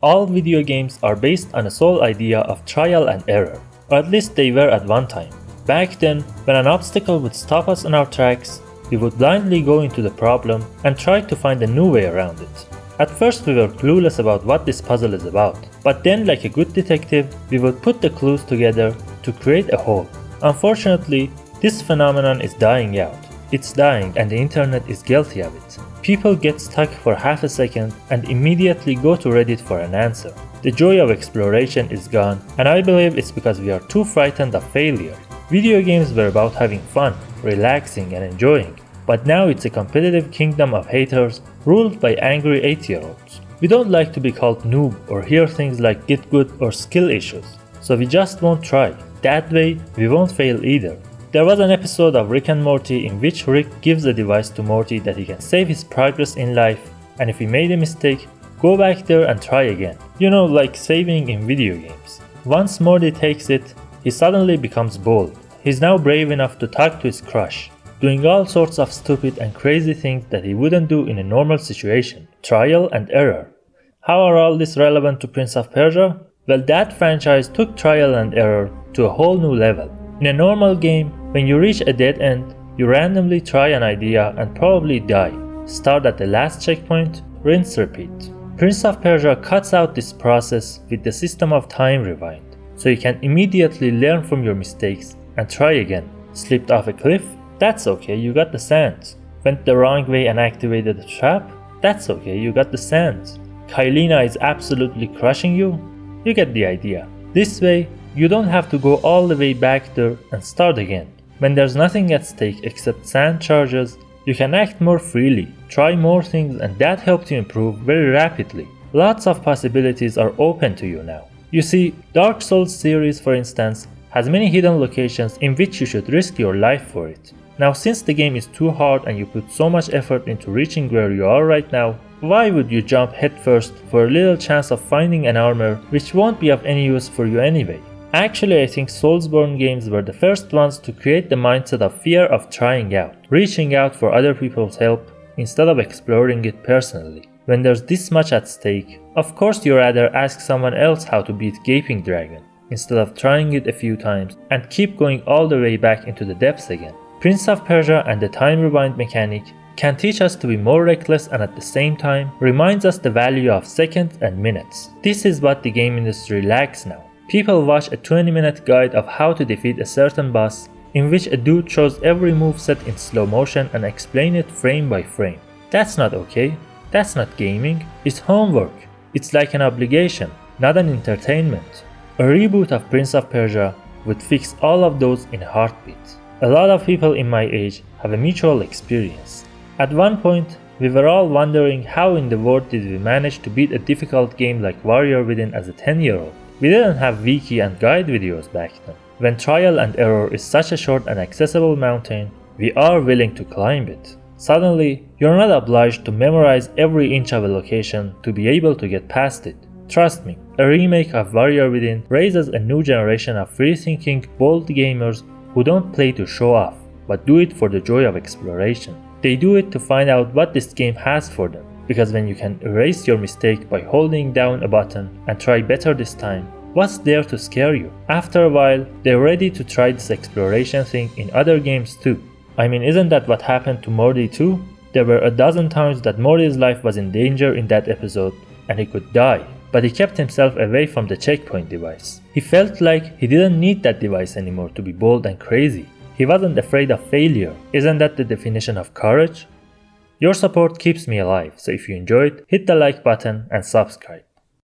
All video games are based on a sole idea of trial and error, or at least they were at one time. Back then, when an obstacle would stop us in our tracks, we would blindly go into the problem and try to find a new way around it. At first we were clueless about what this puzzle is about, but then like a good detective, we would put the clues together to create a whole. Unfortunately, this phenomenon is dying out. It's dying and the internet is guilty of it. People get stuck for half a second and immediately go to Reddit for an answer. The joy of exploration is gone, and I believe it's because we are too frightened of failure. Video games were about having fun, relaxing and enjoying, but now it's a competitive kingdom of haters ruled by angry 8-year-olds. We don't like to be called noob or hear things like get good or skill issues, so we just won't try. That way, we won't fail either. There was an episode of Rick and Morty in which Rick gives a device to Morty that he can save his progress in life, and if he made a mistake, go back there and try again. You know, like saving in video games. Once Morty takes it, he suddenly becomes bold. He's now brave enough to talk to his crush, doing all sorts of stupid and crazy things that he wouldn't do in a normal situation. Trial and error. How are all this relevant to Prince of Persia? Well, that franchise took trial and error to a whole new level. In a normal game, when you reach a dead end, you randomly try an idea and probably die. Start at the last checkpoint, rinse, repeat. Prince of Persia cuts out this process with the system of time rewind, so you can immediately learn from your mistakes and try again. Slipped off a cliff? That's okay, you got the sand. Went the wrong way and activated a trap? That's okay, you got the sand. Kylina is absolutely crushing you? You get the idea. This way, you don't have to go all the way back there and start again. When there's nothing at stake except sand charges, you can act more freely, try more things, and that helps you improve very rapidly. Lots of possibilities are open to you now. You see, Dark Souls series for instance has many hidden locations in which you should risk your life for it. Now since the game is too hard and you put so much effort into reaching where you are right now, why would you jump headfirst for a little chance of finding an armor which won't be of any use for you anyway? Actually, I think Soulsborne games were the first ones to create the mindset of fear of trying out, reaching out for other people's help instead of exploring it personally. When there's this much at stake, of course you rather ask someone else how to beat Gaping Dragon, instead of trying it a few times and keep going all the way back into the depths again. Prince of Persia and the time rewind mechanic can teach us to be more reckless and at the same time reminds us the value of seconds and minutes. This is what the game industry lacks now. People watch a 20-minute guide of how to defeat a certain boss in which a dude shows every moveset in slow motion and explain it frame by frame. That's not okay. That's not gaming. It's homework. It's like an obligation, not an entertainment. A reboot of Prince of Persia would fix all of those in a heartbeat. A lot of people in my age have a mutual experience. At one point, we were all wondering how in the world did we manage to beat a difficult game like Warrior Within as a 10-year-old. We didn't have wiki and guide videos back then. When trial and error is such a short and accessible mountain, we are willing to climb it. Suddenly, you're not obliged to memorize every inch of a location to be able to get past it. Trust me, a remake of Warrior Within raises a new generation of free-thinking, bold gamers who don't play to show off, but do it for the joy of exploration. They do it to find out what this game has for them, because when you can erase your mistake by holding down a button and try better this time, what's there to scare you? After a while, they're ready to try this exploration thing in other games too. I mean, isn't that what happened to Morty too? There were a dozen times that Morty's life was in danger in that episode and he could die, but he kept himself away from the checkpoint device. He felt like he didn't need that device anymore to be bold and crazy. He wasn't afraid of failure. Isn't that the definition of courage? Your support keeps me alive, so if you enjoyed, hit the like button and subscribe.